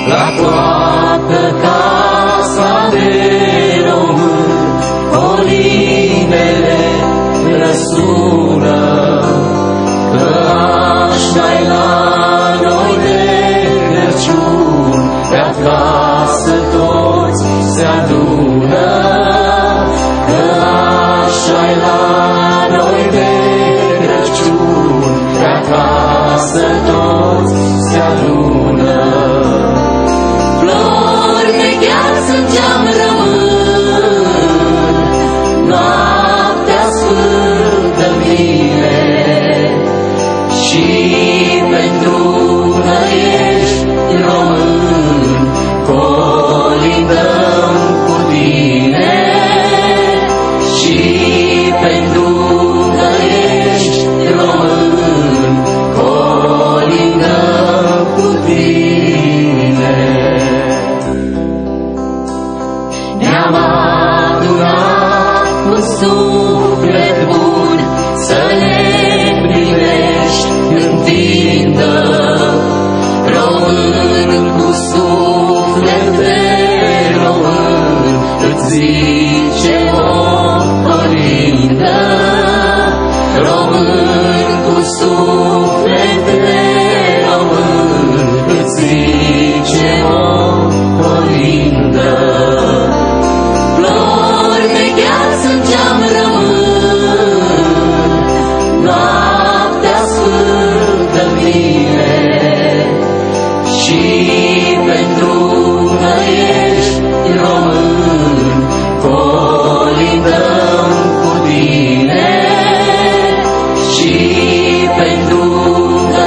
La toată casa de român, colinele răsună, că așa-i la noi de Crăciun, pe acasă toți se adună, că așa-i la noi de Crăciun, pe acasă toți se adună. Flori de gheață în geam rămân, noaptea sfântă vine, și pentru că ești român, colindăm cu tine. Și pentru că ești român, colindăm cu tine. Ne-am adunat cu suflet bun, să ne privești în tindă, român cu suflet de român, îți zice o colindă. Român cu suflet de român, îți zice o colindă. Flori de gheață în geam rămân, noaptea sfântă vine, și pentru că ești român, colindăm cu tine. Și pentru că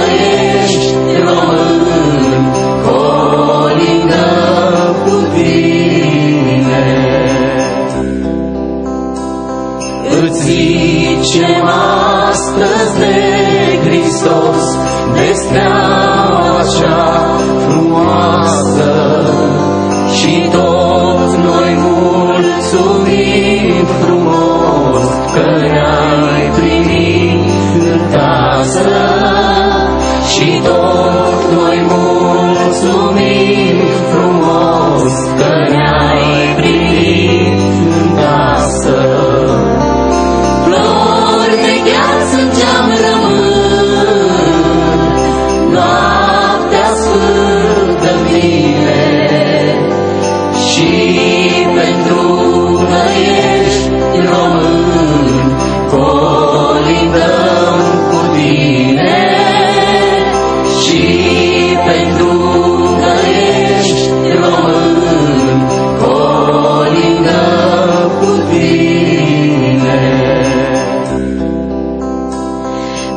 ești român, colindăm cu tine. Îți zicem astăzi de Hristos, de steaua cea frumoasă, și toți noi mulțumim frumos că ne-ai primit în casă. Și toți noi mulțumim frumos că ne-ai primit în casă. Flori de gheață în geam rămân, noaptea sfântă vine, și pentru că ești român, colindăm cu tine. Și pentru că ești român, colindăm cu tine.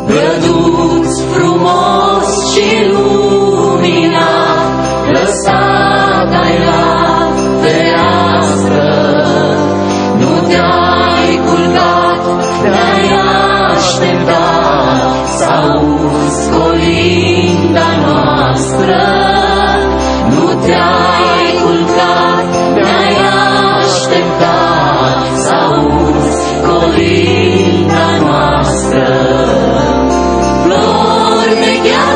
Brăduț frumos și luminat, lăsat-ai la fereastră, nu te-ai culcat, te-ai așteptat să auzi colinda noastră. Nu te-ai culcat, te-ai așteptat să auzi colinda noastră. Flori de gheață